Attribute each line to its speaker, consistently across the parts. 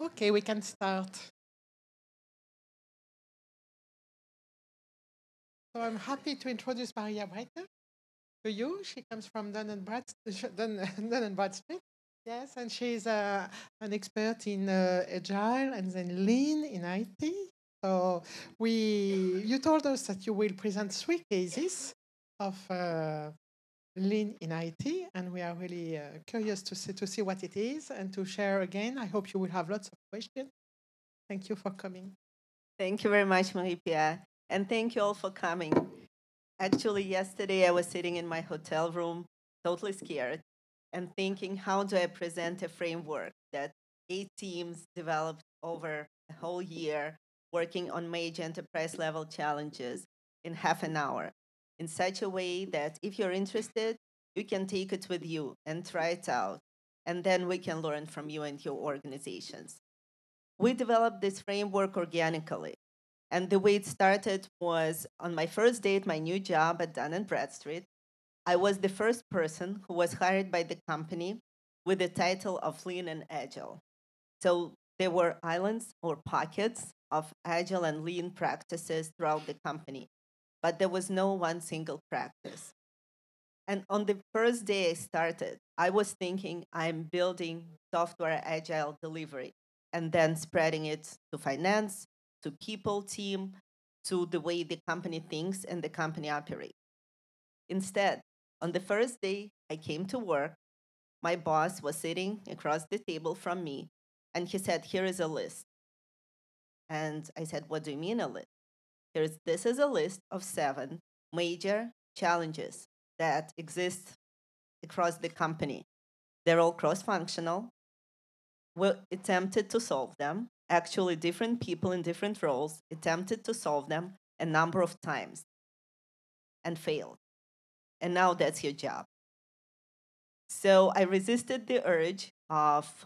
Speaker 1: Okay, we can start. So I'm happy to introduce Maria Breiter to you. She comes from Dun and Bradstreet. Yes, and she's an expert in agile and then lean in IT. So you told us that you will present 3 cases of lean in IT, and we are really curious to see what it is and to share again. I hope you will have lots of questions. Thank you for coming.
Speaker 2: Thank you very much, Marie-Pierre. And thank you all for coming. Actually, yesterday I was sitting in my hotel room, totally scared, and thinking, how do I present a framework that 8 teams developed over a whole year, working on major enterprise level challenges in half an hour, in such a way that if you're interested, you can take it with you and try it out. And then we can learn from you and your organizations. We developed this framework organically. And the way it started was on my first day at my new job at Dun& and Bradstreet. I was the first person who was hired by the company with the title of Lean and Agile. So there were islands or pockets of agile and lean practices throughout the company, but there was no one single practice. And on the first day I started, I was thinking I'm building software agile delivery and then spreading it to finance, to people team, to the way the company thinks and the company operates. Instead, on the first day I came to work, my boss was sitting across the table from me and he said, "Here is a list." And I said, "What do you mean a list?" This is a list of 7 major challenges that exist across the company. They're all cross functional. We attempted to solve them. Actually, different people in different roles attempted to solve them a number of times and failed. And now that's your job. So I resisted the urge of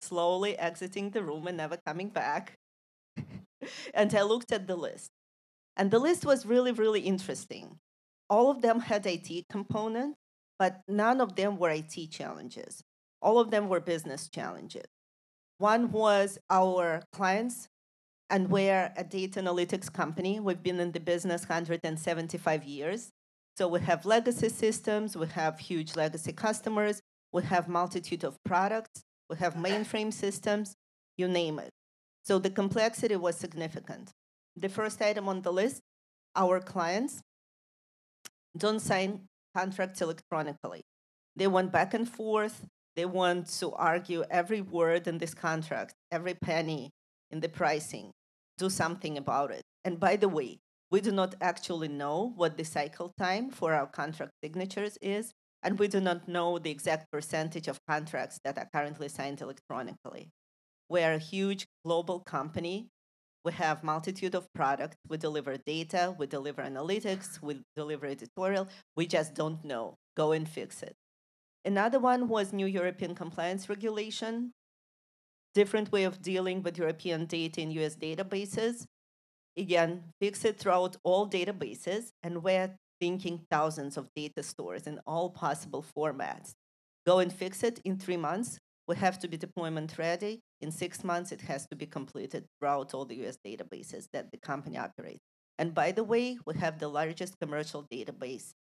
Speaker 2: slowly exiting the room and never coming back. And I looked at the list. And the list was really, really interesting. All of them had IT component, but none of them were IT challenges. All of them were business challenges. One was our clients, and we're a data analytics company. We've been in the business 175 years. So we have legacy systems, we have huge legacy customers, we have multitude of products, we have mainframe systems, you name it. So the complexity was significant. The first item on the list, our clients don't sign contracts electronically. They want back and forth. They want to argue every word in this contract, every penny in the pricing, do something about it. And by the way, we do not actually know what the cycle time for our contract signatures is, and we do not know the exact percentage of contracts that are currently signed electronically. We're a huge global company. We have multitude of products. We deliver data, we deliver analytics, we deliver editorial. We just don't know. Go and fix it. Another one was new European compliance regulation, different way of dealing with European data in US databases. Again, fix it throughout all databases, and we're thinking thousands of data stores in all possible formats. Go and fix it in 3 months. We have to be deployment ready. In 6 months, it has to be completed throughout all the US databases that the company operates. And by the way, we have the largest commercial database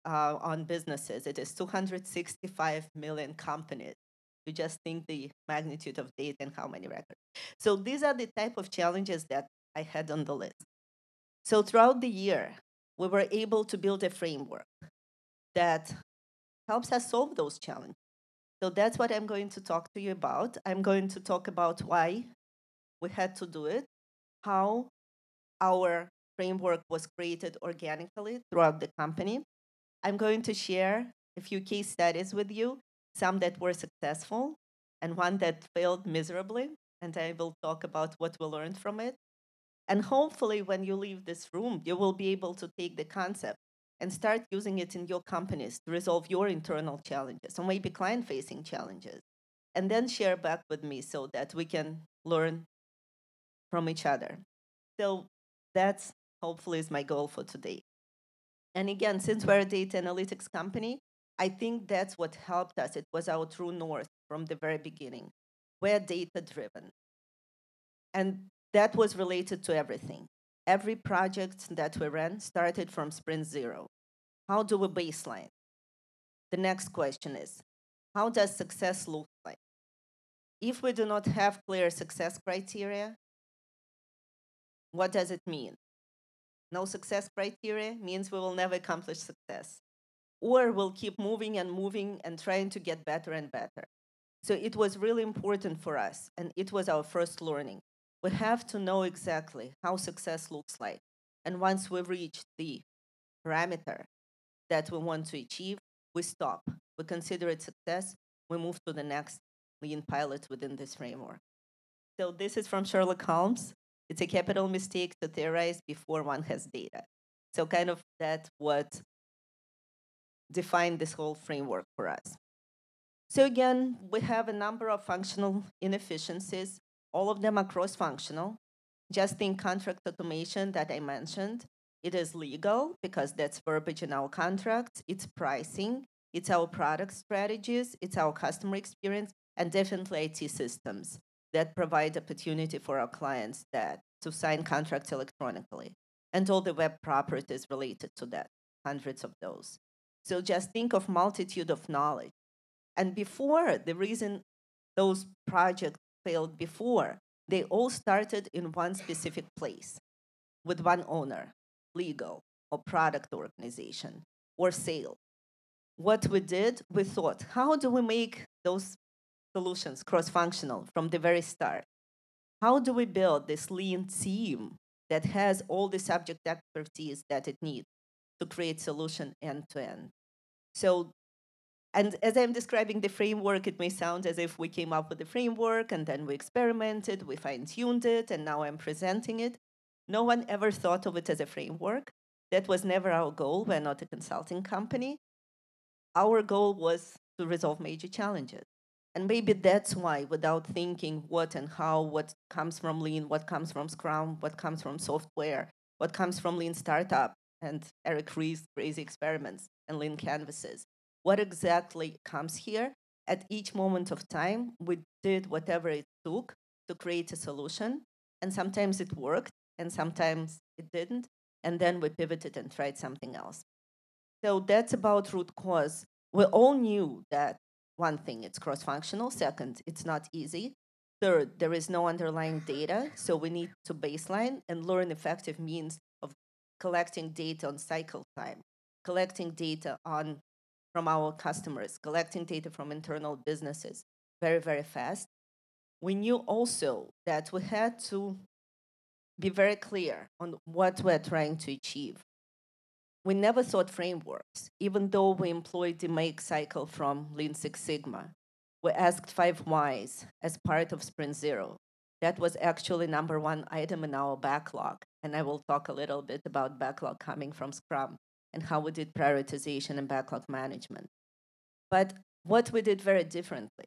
Speaker 2: on businesses. It is 265 million companies. You just think the magnitude of data and how many records. So these are the type of challenges that I had on the list. So throughout the year, we were able to build a framework that helps us solve those challenges. So that's what I'm going to talk to you about. I'm going to talk about why we had to do it, how our framework was created organically throughout the company. I'm going to share a few case studies with you, some that were successful and one that failed miserably. And I will talk about what we learned from it. And hopefully, when you leave this room, you will be able to take the concept and start using it in your companies to resolve your internal challenges or maybe client facing challenges. And then share back with me so that we can learn from each other. So that's hopefully is my goal for today. And again, since we're a data analytics company, I think that's what helped us. It was our true north from the very beginning. We're data driven. And that was related to everything. Every project that we ran started from sprint zero. How do we baseline? The next question is, how does success look like? If we do not have clear success criteria, what does it mean? No success criteria means we will never accomplish success, or we'll keep moving and trying to get better and better. So it was really important for us, and it was our first learning. We have to know exactly how success looks like. And once we reach the parameter that we want to achieve, we stop. We consider it success. We move to the next lean pilot within this framework. So this is from Sherlock Holmes. It's a capital mistake to theorize before one has data. So kind of that's what defined this whole framework for us. So again, we have a number of functional inefficiencies. All of them are cross-functional. Just think contract automation that I mentioned. It is legal because that's verbiage in our contracts. It's pricing. It's our product strategies. It's our customer experience, and definitely IT systems that provide opportunity for our clients to sign contracts electronically, and all the web properties related to that, hundreds of those. So just think of multitude of knowledge. And before, the reason those projects failed before, they all started in one specific place with one owner, legal or product organization or sale. What we did, we thought, how do we make those solutions cross-functional from the very start? How do we build this lean team that has all the subject expertise that it needs to create solution end to end? So, and as I'm describing the framework, it may sound as if we came up with the framework and then we experimented, we fine-tuned it, and now I'm presenting it. No one ever thought of it as a framework. That was never our goal. We're not a consulting company. Our goal was to resolve major challenges. And maybe that's why, without thinking what and how, what comes from Lean, what comes from Scrum, what comes from software, what comes from Lean Startup, and Eric Ries's crazy experiments and Lean canvases, what exactly comes here? At each moment of time, we did whatever it took to create a solution. And sometimes it worked, and sometimes it didn't. And then we pivoted and tried something else. So that's about root cause. We all knew that one thing, it's cross-functional. Second, it's not easy. Third, there is no underlying data, so we need to baseline and learn effective means of collecting data on cycle time, collecting data from our customers, collecting data from internal businesses very, very fast. We knew also that we had to be very clear on what we're trying to achieve. We never thought frameworks, even though we employed the make cycle from Lean Six Sigma. We asked 5 whys as part of Sprint Zero. That was actually number one item in our backlog. And I will talk a little bit about backlog coming from Scrum and how we did prioritization and backlog management. But what we did very differently,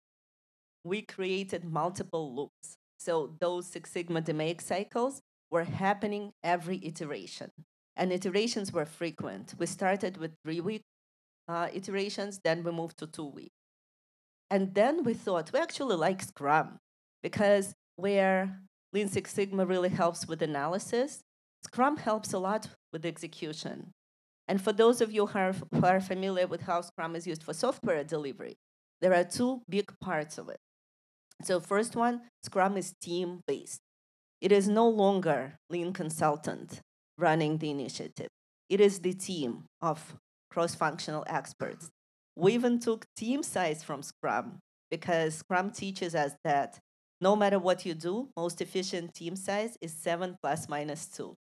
Speaker 2: we created multiple loops. So those Six Sigma make cycles were happening every iteration. And iterations were frequent. We started with 3-week iterations, then we moved to 2-week. And then we thought, we actually like Scrum because where Lean Six Sigma really helps with analysis, Scrum helps a lot with execution. And for those of you who are familiar with how Scrum is used for software delivery, there are 2 big parts of it. So first one, Scrum is team-based. It is no longer Lean consultant running the initiative. It is the team of cross-functional experts. We even took team size from Scrum because Scrum teaches us that no matter what you do, most efficient team size is 7 plus minus 2.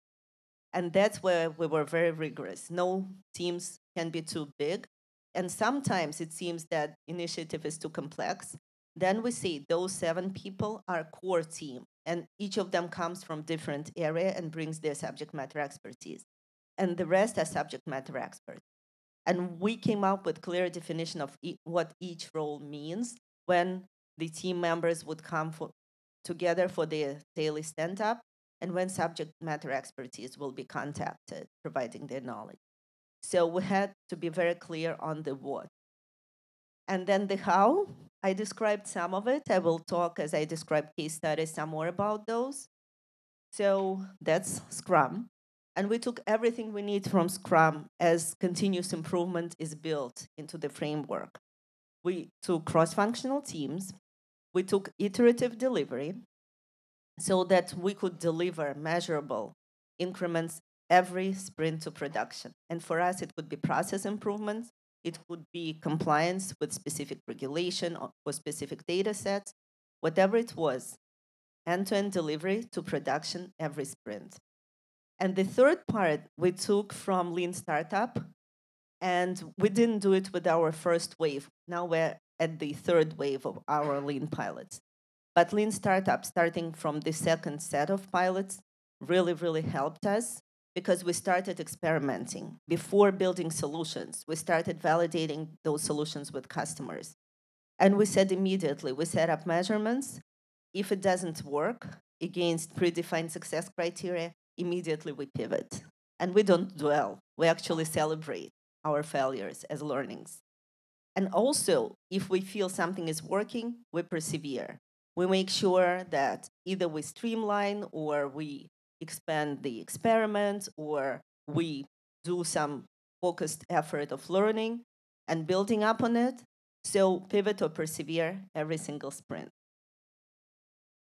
Speaker 2: And that's where we were very rigorous. No teams can be too big. And sometimes it seems that initiative is too complex. Then we say those 7 people are core team, and each of them comes from different area and brings their subject matter expertise. And the rest are subject matter experts. And we came up with clear definition of what each role means when the team members would come together for their daily stand-up, and when subject matter expertise will be contacted, providing their knowledge. So we had to be very clear on the what. And then the how, I described some of it. I will talk as I describe case studies some more about those. So that's Scrum. And we took everything we need from Scrum as continuous improvement is built into the framework. We took cross-functional teams, we took iterative delivery so that we could deliver measurable increments every sprint to production. And for us, it could be process improvements, it could be compliance with specific regulation or specific data sets, whatever it was, end-to-end delivery to production every sprint. And the third part we took from Lean Startup, and we didn't do it with our first wave. Now we're at the third wave of our Lean pilots. But Lean Startup, starting from the second set of pilots, really helped us because we started experimenting. Before building solutions, we started validating those solutions with customers. And we said immediately, we set up measurements. If it doesn't work against predefined success criteria, immediately we pivot. And we don't dwell, we actually celebrate our failures as learnings. And also, if we feel something is working, we persevere. We make sure that either we streamline or we expand the experiment or we do some focused effort of learning and building up on it. So pivot or persevere every single sprint.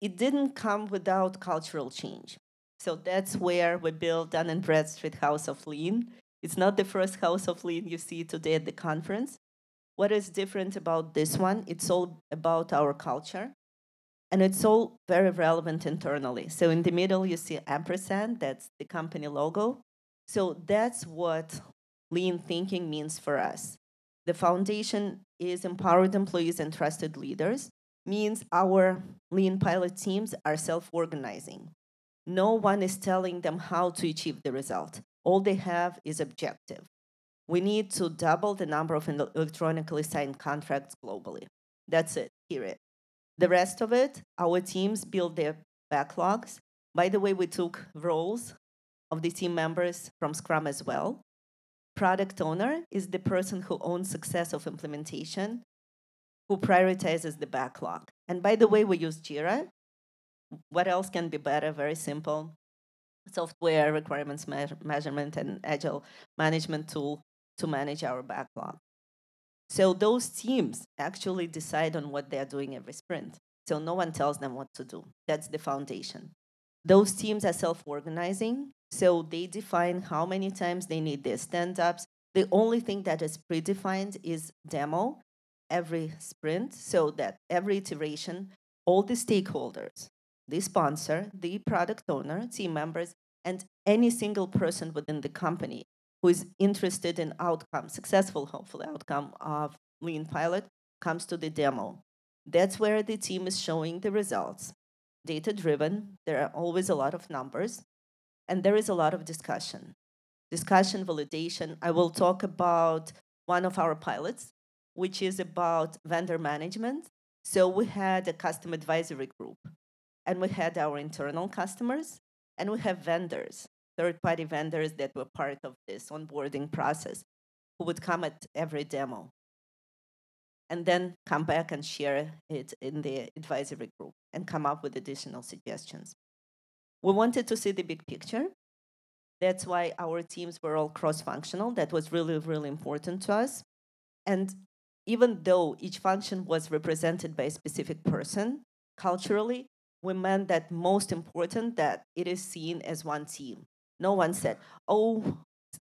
Speaker 2: It didn't come without cultural change. So that's where we built Dun & Bradstreet House of Lean. It's not the first House of Lean you see today at the conference. What is different about this one? It's all about our culture. And it's all very relevant internally. So in the middle, you see ampersand, that's the company logo. So that's what lean thinking means for us. The foundation is empowered employees and trusted leaders, means our lean pilot teams are self-organizing. No one is telling them how to achieve the result. All they have is objective. We need to double the number of electronically signed contracts globally. That's it, period. The rest of it, our teams build their backlogs. By the way, we took roles of the team members from Scrum as well. Product owner is the person who owns success of implementation, who prioritizes the backlog. And by the way, we use Jira. What else can be better? Very simple. Software requirements measurement and agile management tool to manage our backlog. So those teams actually decide on what they're doing every sprint. So no one tells them what to do. That's the foundation. Those teams are self-organizing, so they define how many times they need their stand-ups. The only thing that is predefined is demo every sprint, so that every iteration, all the stakeholders, the sponsor, the product owner, team members, and any single person within the company who is interested in outcome, successful, hopefully, outcome of Lean Pilot, comes to the demo. That's where the team is showing the results. Data-driven, there are always a lot of numbers, and there is a lot of discussion. Discussion, validation. I will talk about one of our pilots, which is about vendor management. So we had a custom advisory group, and we had our internal customers, and we have vendors, third-party vendors that were part of this onboarding process, who would come at every demo and then come back and share it in the advisory group and come up with additional suggestions. We wanted to see the big picture. That's why our teams were all cross-functional. That was really important to us. And even though each function was represented by a specific person, culturally, we meant that most important that it is seen as one team. No one said, oh,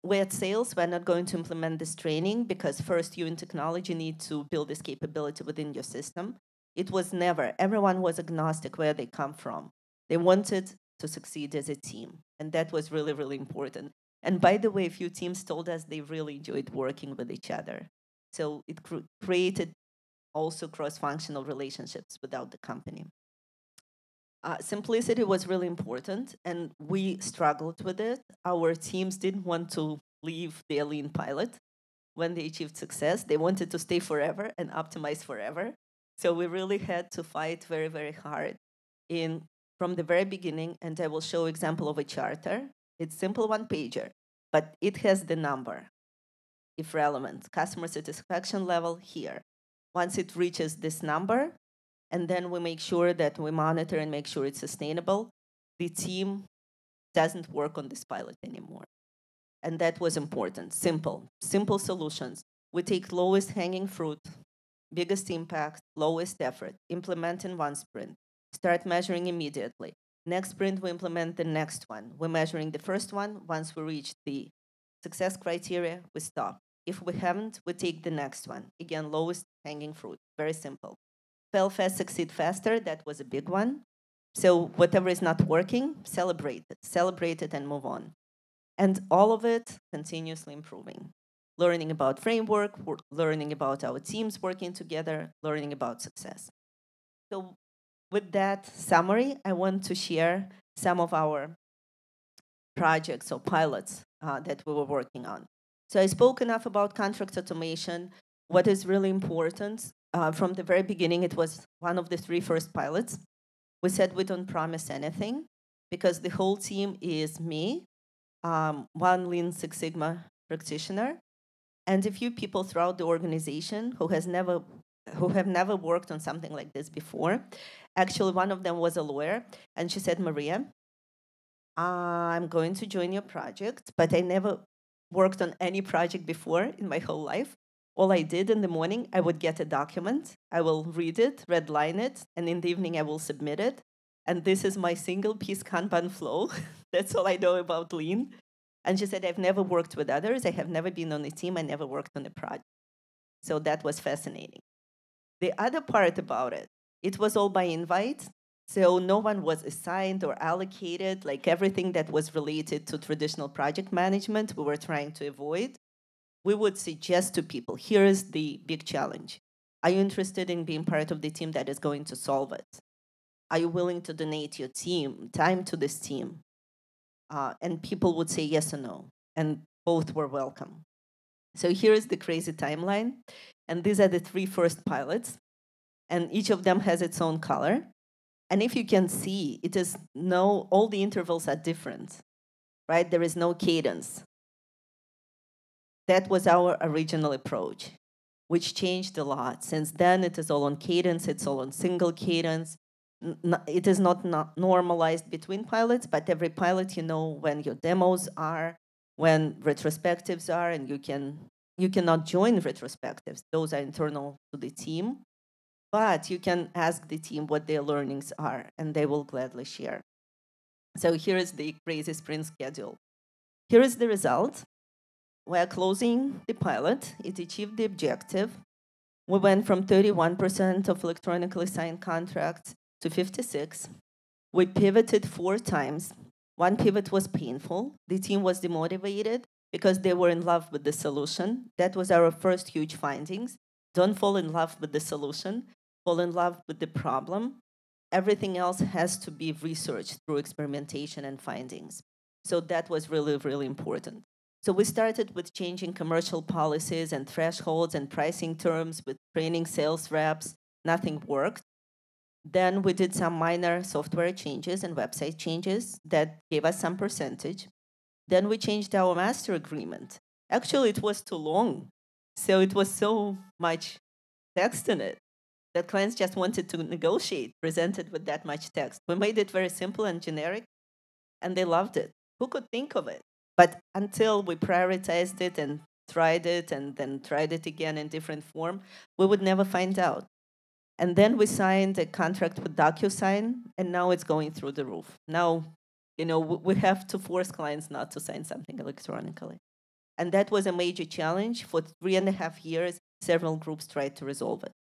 Speaker 2: we're at sales, we're not going to implement this training because first you in technology need to build this capability within your system. It was never. Everyone was agnostic where they come from. They wanted to succeed as a team. And that was really important. And by the way, a few teams told us they really enjoyed working with each other. So it created also cross-functional relationships without the company. Simplicity was really important, and we struggled with it. Our teams didn't want to leave their Lean Pilot when they achieved success. They wanted to stay forever and optimize forever. So we really had to fight very hard from the very beginning, and I will show example of a charter. It's simple one-pager, but it has the number, if relevant, customer satisfaction level here. Once it reaches this number, and then we make sure that we monitor and make sure it's sustainable, the team doesn't work on this pilot anymore. And that was important. Simple solutions. We take lowest hanging fruit, biggest impact, lowest effort, implement in one sprint, start measuring immediately. Next sprint, we implement the next one. We're measuring the first one. Once we reach the success criteria, we stop. If we haven't, we take the next one. Again, lowest hanging fruit, very simple. Fail fast, succeed faster, that was a big one. So whatever is not working, celebrate it and move on. And all of it continuously improving. Learning about framework, learning about our teams working together, learning about success. So with that summary, I want to share some of our projects or pilots that we were working on. So I spoke enough about contract automation. What is really important, from the very beginning, it was one of the 3 first pilots. We said we don't promise anything because the whole team is me, one Lean Six Sigma practitioner, and a few people throughout the organization who have never worked on something like this before. Actually, one of them was a lawyer, and she said, Maria, I'm going to join your project, but I never worked on any project before in my whole life. All I did in the morning, I would get a document, I will read it, redline it, and in the evening I will submit it. And this is my single piece Kanban flow. That's all I know about Lean. And she said, I've never worked with others. I have never been on a team. I never worked on a project. So that was fascinating. The other part about it, it was all by invite. So no one was assigned or allocated, like everything that was related to traditional project management, we were trying to avoid. We would suggest to people, here is the big challenge. Are you interested in being part of the team that is going to solve it? Are you willing to donate your time to this team? And people would say yes or no, and both were welcome. So here is the crazy timeline, and these are the 3 first pilots, and each of them has its own color. And if you can see, all the intervals are different, right? There is no cadence. That was our original approach, which changed a lot. Since then, it is all on cadence, it's all on single cadence. It is not normalized between pilots, but every pilot, you know when your demos are, when retrospectives are, and you cannot join retrospectives. Those are internal to the team, but you can ask the team what their learnings are, and they will gladly share. So here is the crazy sprint schedule. Here is the result. We are closing the pilot. It achieved the objective. We went from 31% of electronically signed contracts to 56. We pivoted 4 times. One pivot was painful. The team was demotivated because they were in love with the solution. That was our first huge findings. Don't fall in love with the solution. Fall in love with the problem. Everything else has to be researched through experimentation and findings. So that was really, really important. So we started with changing commercial policies and thresholds and pricing terms with training sales reps. Nothing worked. Then we did some minor software changes and website changes that gave us some percentage. Then we changed our master agreement. Actually, it was too long. So it was so much text in it that clients just wanted to negotiate, presented with that much text. We made it very simple and generic, and they loved it. Who could think of it? But until we prioritized it and then tried it again in different form, we would never find out. And then we signed a contract with DocuSign, and now it's going through the roof. Now, we have to force clients not to sign something electronically. And that was a major challenge. For 3.5 years, several groups tried to resolve it.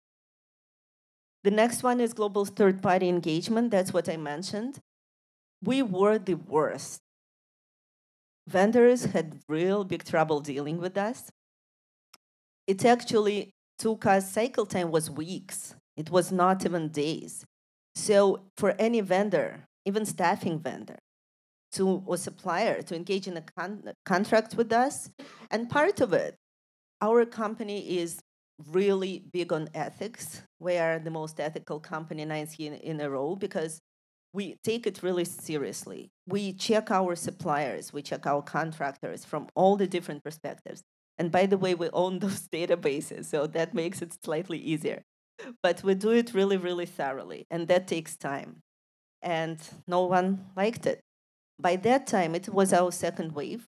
Speaker 2: The next one is global third-party engagement. That's what I mentioned. We were the worst. Vendors had real big trouble dealing with us. It actually took us, cycle time was weeks. It was not even days. So for any vendor, even staffing vendor, or supplier to engage in a contract with us, and part of it, our company is really big on ethics. We are the most ethical company 9th year in a row because we take it really seriously. We check our suppliers, we check our contractors from all the different perspectives. And by the way, we own those databases, so that makes it slightly easier. But we do it really, really thoroughly, and that takes time. And no one liked it. By that time, it was our second wave.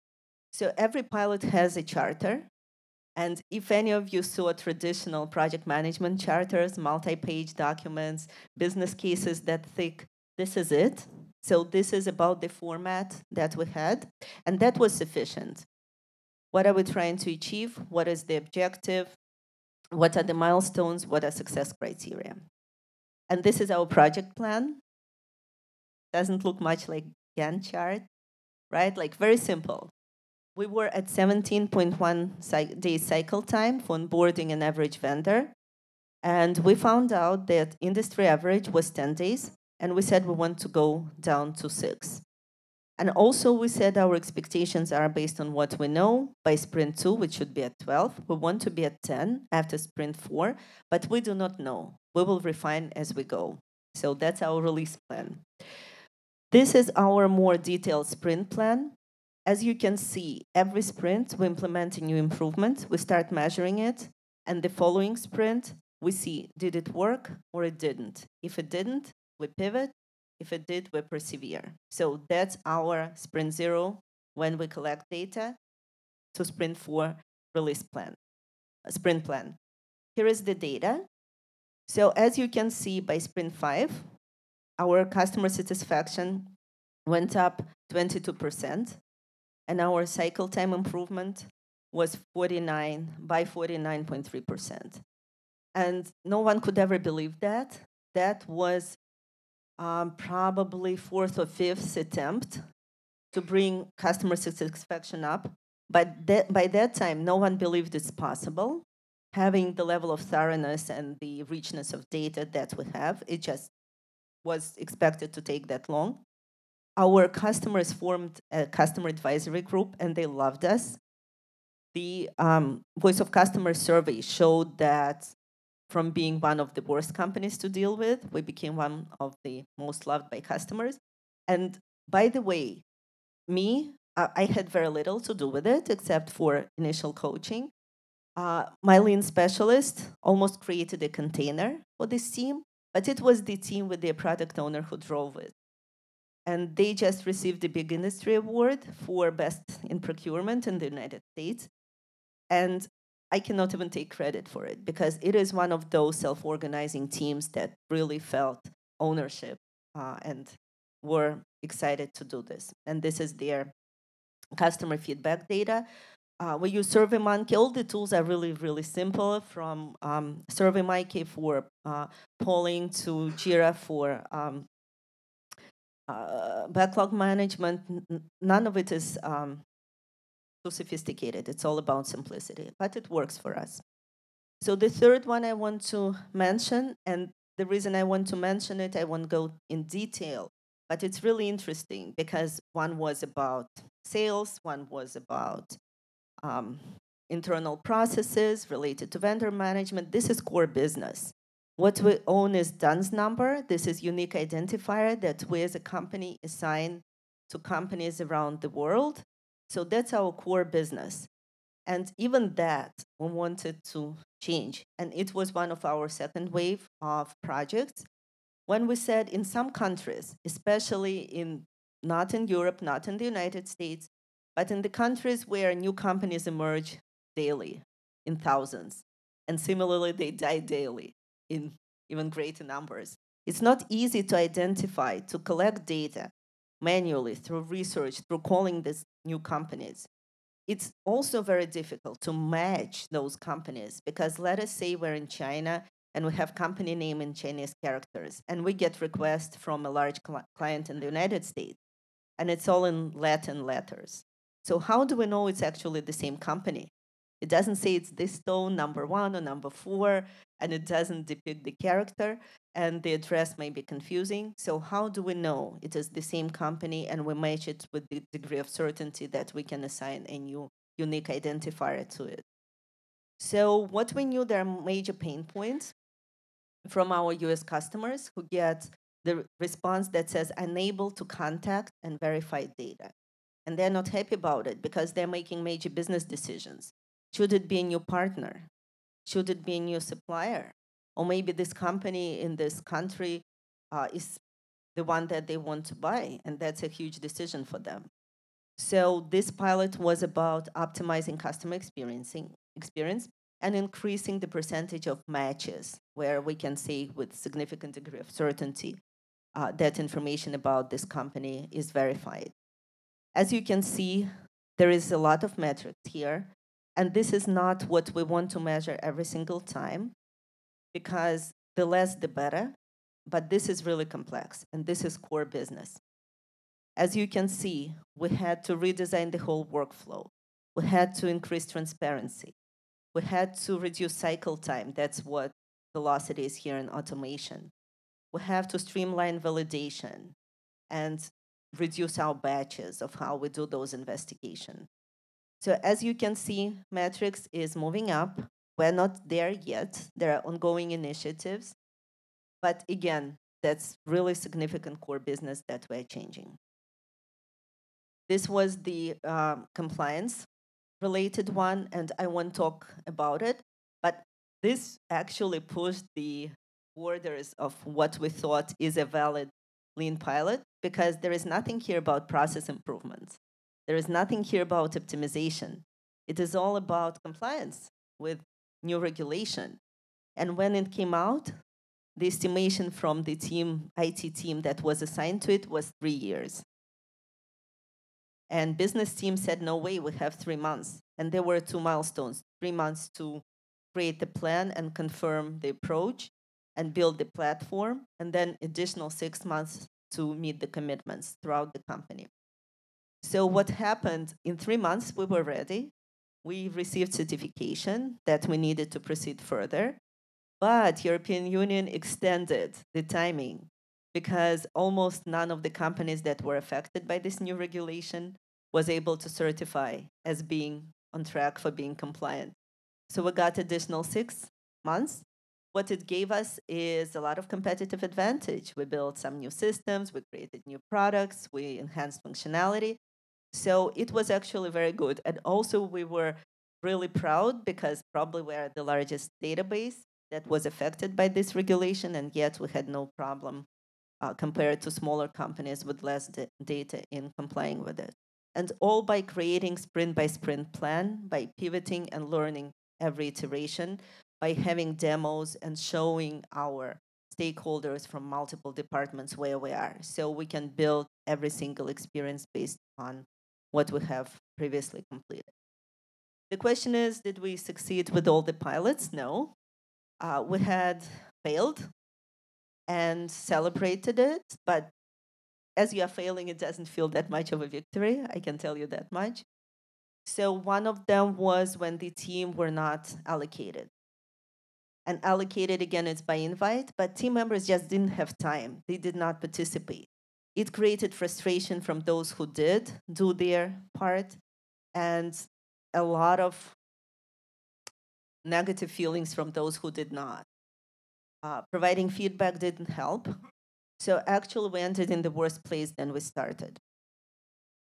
Speaker 2: So every pilot has a charter. And if any of you saw traditional project management charters, multi-page documents, business cases that thick, this is it. So this is about the format that we had, and that was sufficient. What are we trying to achieve? What is the objective? What are the milestones? What are success criteria? And this is our project plan. Doesn't look much like Gantt chart, right? Like very simple. We were at 17.1 day cycle time for onboarding an average vendor. And we found out that industry average was 10 days. And we said we want to go down to 6. And also we said our expectations are based on what we know by sprint 2, which should be at 12. We want to be at 10 after sprint 4, but we do not know. We will refine as we go. So that's our release plan. This is our more detailed sprint plan. As you can see, every sprint, we implement a new improvement. We start measuring it. And the following sprint, we see, did it work or it didn't? If it didn't, we pivot. If it did, we persevere. So that's our sprint 0 when we collect data to sprint 4 release plan, sprint plan. Here is the data. So as you can see by sprint 5, our customer satisfaction went up 22%. And our cycle time improvement was 49.3%. And no one could ever believe that. That was probably 4th or 5th attempt to bring customer satisfaction up. But by that time, no one believed it's possible. Having the level of thoroughness and the richness of data that we have, it just was expected to take that long. Our customers formed a customer advisory group, and they loved us. The Voice of Customer survey showed that from being one of the worst companies to deal with, we became one of the most loved by customers. And by the way, I had very little to do with it except for initial coaching. My lean specialist almost created a container for this team, but it was the team with the product owner who drove it. And they just received the big industry award for best in procurement in the United States. And I cannot even take credit for it because it is one of those self-organizing teams that really felt ownership and were excited to do this. And this is their customer feedback data. We use SurveyMonkey. All the tools are really, really simple, from SurveyMonkey for polling to Jira for backlog management. None of it is too sophisticated. It's all about simplicity, but it works for us. So the third one I want to mention, and the reason I want to mention it, I won't go in detail, but it's really interesting because one was about sales, one was about internal processes related to vendor management. This is core business. What we own is DUNS number. This is unique identifier that we as a company assign to companies around the world. So that's our core business. And even that, we wanted to change. And it was one of our second wave of projects. When we said in some countries, especially not in Europe, not in the United States, but in the countries where new companies emerge daily in thousands, and similarly, they die daily in even greater numbers. It's not easy to identify, to collect data manually through research, through calling these new companies. It's also very difficult to match those companies because let us say we're in China and we have company name in Chinese characters and we get requests from a large client in the United States and it's all in Latin letters. So how do we know it's actually the same company? It doesn't say it's this stone number 1 or number 4, and it doesn't depict the character, and the address may be confusing. So how do we know it is the same company and we match it with the degree of certainty that we can assign a new unique identifier to it? So what we knew, there are major pain points from our US customers who get the response that says unable to contact and verify data. And they're not happy about it because they're making major business decisions. Should it be a new partner? Should it be a new supplier? Or maybe this company in this country is the one that they want to buy, and that's a huge decision for them. So this pilot was about optimizing customer experience and increasing the percentage of matches where we can say with significant degree of certainty that information about this company is verified. As you can see, there is a lot of metrics here, and this is not what we want to measure every single time, because the less the better, but this is really complex, and this is core business. As you can see, we had to redesign the whole workflow. We had to increase transparency. We had to reduce cycle time. That's what velocity is here in automation. We have to streamline validation and reduce our batches of how we do those investigations. So as you can see, metrics is moving up. We're not there yet. There are ongoing initiatives. But again, that's really significant core business that we're changing. This was the compliance related one, and I won't talk about it, but this actually pushed the borders of what we thought is a valid lean pilot, because there is nothing here about process improvements. There is nothing here about optimization. It is all about compliance with new regulation. And when it came out, the estimation from the IT team that was assigned to it was 3 years. And business team said, no way, we have 3 months. And there were 2 milestones, 3 months to create the plan and confirm the approach and build the platform, and then additional 6 months to meet the commitments throughout the company. So what happened, in 3 months, we were ready. We received certification that we needed to proceed further, but European Union extended the timing because almost none of the companies that were affected by this new regulation was able to certify as being on track for being compliant. So we got additional 6 months. What it gave us is a lot of competitive advantage. We built some new systems, we created new products, we enhanced functionality. So it was actually very good. And also we were really proud because probably we're the largest database that was affected by this regulation, and yet we had no problem compared to smaller companies with less data in complying with it. And all by creating sprint by sprint plan, by pivoting and learning every iteration, by having demos and showing our stakeholders from multiple departments where we are. So we can build every single experience based on what we have previously completed. The question is, did we succeed with all the pilots? No. We had failed and celebrated it, but as you are failing, it doesn't feel that much of a victory, I can tell you that much. So one of them was when the team were not allocated. And allocated, again, it's by invite, but team members just didn't have time. They did not participate. It created frustration from those who did do their part, and a lot of negative feelings from those who did not. Providing feedback didn't help. So actually, we ended in the worst place than we started.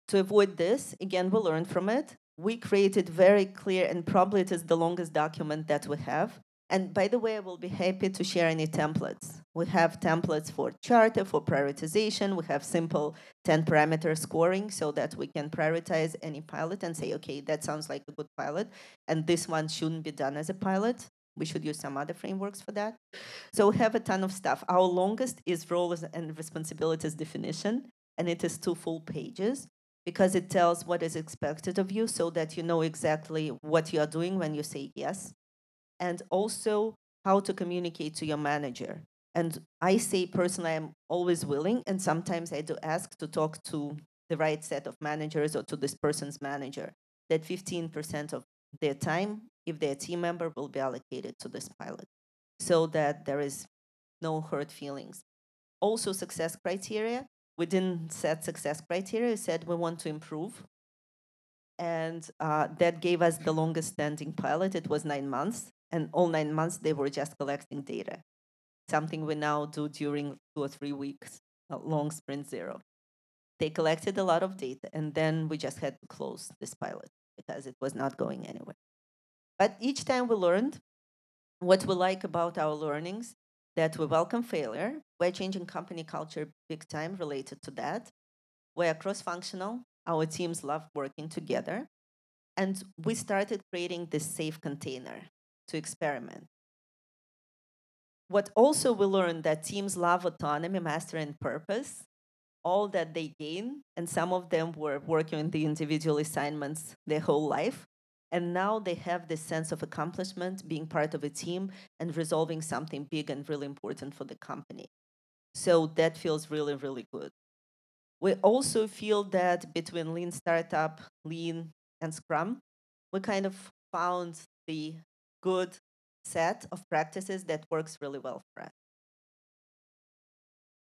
Speaker 2: To avoid this, again, we learned from it. We created very clear, and probably it is the longest document that we have. And by the way, I will be happy to share any templates. We have templates for charter, for prioritization. We have simple 10-parameter scoring so that we can prioritize any pilot and say, okay, that sounds like a good pilot, and this one shouldn't be done as a pilot. We should use some other frameworks for that. So we have a ton of stuff. Our longest is roles and responsibilities definition, and it is 2 full pages because it tells what is expected of you so that you know exactly what you are doing when you say yes, and also how to communicate to your manager. And I say personally, I'm always willing, and sometimes I do ask to talk to the right set of managers or to this person's manager, that 15% of their time, if they're a team member, will be allocated to this pilot so that there is no hurt feelings. Also, success criteria. We didn't set success criteria. We said we want to improve. And that gave us the longest standing pilot. It was 9 months. And all 9 months, they were just collecting data, something we now do during 2 or 3 weeks, long sprint zero. They collected a lot of data, and then we just had to close this pilot because it was not going anywhere. But each time we learned, what we like about our learnings that we welcome failure. We're changing company culture big time related to that. We're cross-functional. Our teams love working together. And we started creating this safe container to experiment. What also we learned that teams love autonomy, mastery, and purpose, all that they gain, and some of them were working on the individual assignments their whole life. And now they have this sense of accomplishment, being part of a team and resolving something big and really important for the company. So that feels really, really good. We also feel that between Lean Startup, Lean, and Scrum, we kind of found the good set of practices that works really well for us.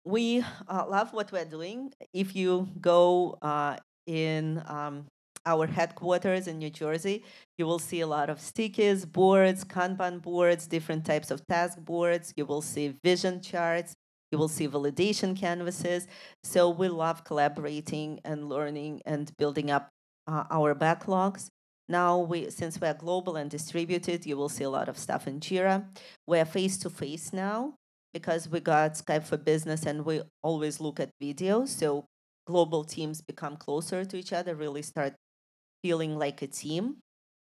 Speaker 2: We love what we're doing. If you go in our headquarters in New Jersey, you will see a lot of stickies, boards, Kanban boards, different types of task boards. You will see vision charts. You will see validation canvases. So we love collaborating and learning and building up our backlogs. Now, since we're global and distributed, you will see a lot of stuff in Jira. We're face-to-face now, because we got Skype for Business and we always look at video. So global teams become closer to each other, really start feeling like a team.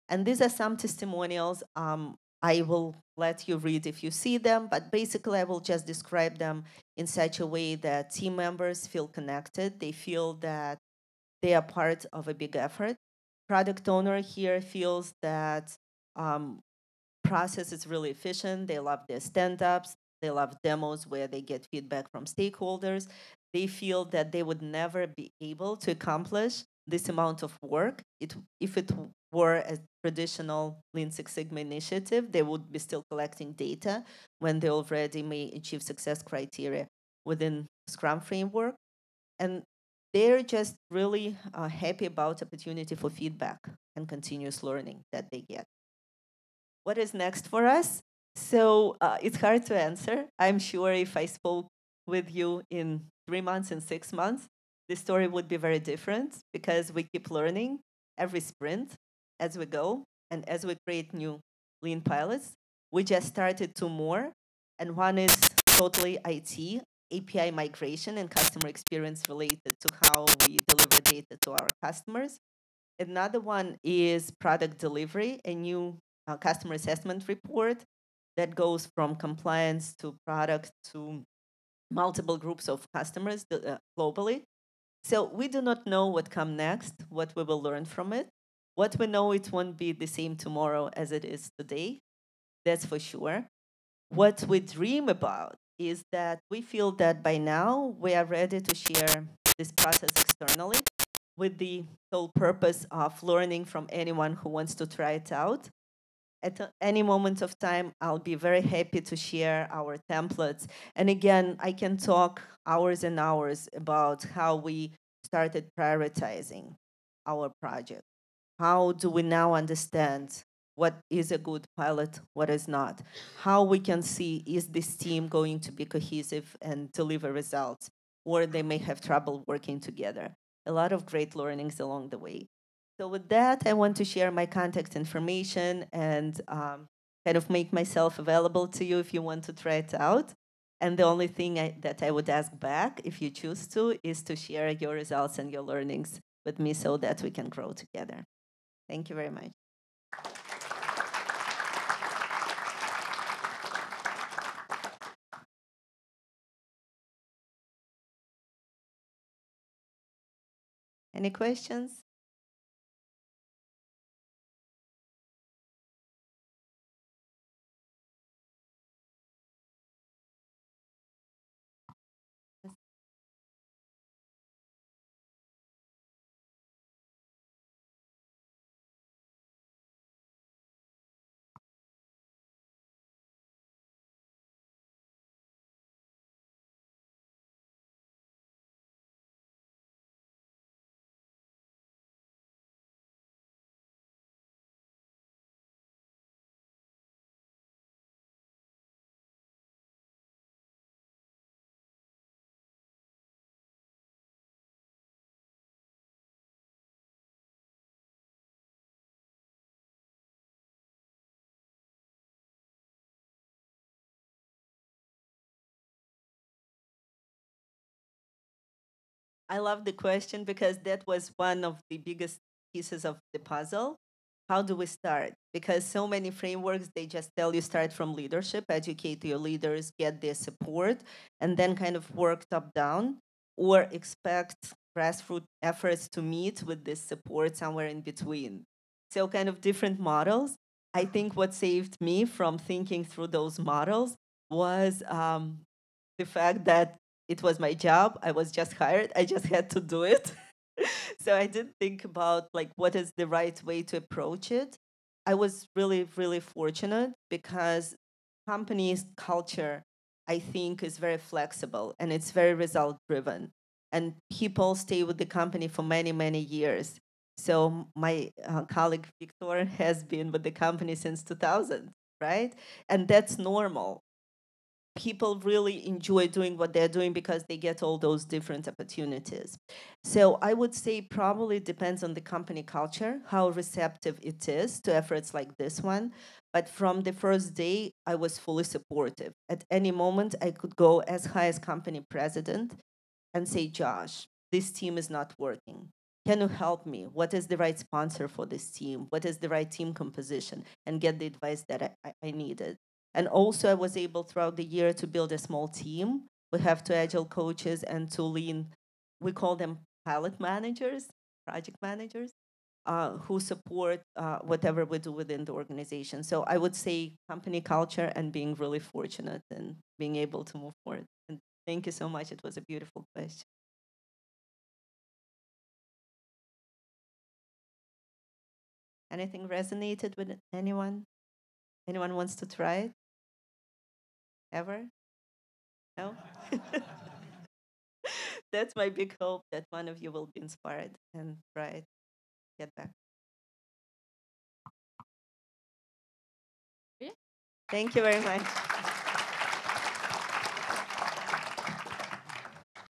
Speaker 2: And these are some testimonials. I will let you read if you see them, but basically I will just describe them in such a way that team members feel connected. They feel that they are part of a big effort. Product owner here feels that process is really efficient. They love their stand-ups. They love demos where they get feedback from stakeholders. They feel that they would never be able to accomplish this amount of work if it were a traditional Lean Six Sigma initiative. They would be still collecting data when they already may achieve success criteria within Scrum framework. And they're just really happy about opportunity for feedback and continuous learning that they get. What is next for us? So it's hard to answer. I'm sure if I spoke with you in 3 months and 6 months, the story would be very different because we keep learning every sprint as we go and as we create new lean pilots. We just started two more, and one is totally IT, API migration and customer experience related to how we deliver data to our customers. Another one is product delivery, a new customer assessment report that goes from compliance to product to multiple groups of customers globally. So we do not know what come next, what we will learn from it. What we know, it won't be the same tomorrow as it is today. That's for sure. What we dream about is that we feel that by now we are ready to share this process externally with the sole purpose of learning from anyone who wants to try it out. At any moment of time, I'll be very happy to share our templates. And again, I can talk hours and hours about how we started prioritizing our project. How do we now understand what is a good pilot, what is not? How we can see, is this team going to be cohesive and deliver results, or they may have trouble working together? A lot of great learnings along the way. So with that, I want to share my contact information and kind of make myself available to you if you want to try it out. And the only thing that I would ask back, if you choose to, is to share your results and your learnings with me so that we can grow together. Thank you very much. Any questions? I love the question because that was one of the biggest pieces of the puzzle. How do we start? Because so many frameworks, they just tell you start from leadership, educate your leaders, get their support, and then kind of work top down, or expect grassroots efforts to meet with this support somewhere in between. So, kind of different models. I think what saved me from thinking through those models was the fact that it was my job. I was just hired. I just had to do it. So I didn't think about like what is the right way to approach it. I was really, really fortunate because company's culture, I think, is very flexible and it's very result driven. And people stay with the company for many, many years. So my colleague Victor has been with the company since 2000, right? And that's normal. People really enjoy doing what they're doing because they get all those different opportunities. So I would say probably depends on the company culture, how receptive it is to efforts like this one. But from the first day, I was fully supportive. At any moment, I could go as high as company president and say, Josh, this team is not working. Can you help me? What is the right sponsor for this team? What is the right team composition? And get the advice that I needed. And also, I was able throughout the year to build a small team. We have two agile coaches and two lean, we call them pilot managers, project managers, who support whatever we do within the organization. So I would say company culture and being really fortunate and being able to move forward. And thank you so much. It was a beautiful question. Anything resonated with anyone? Anyone wants to try it? Ever? No? That's my big hope that one of you will be inspired and try it. Get back. Yeah. Thank you very much.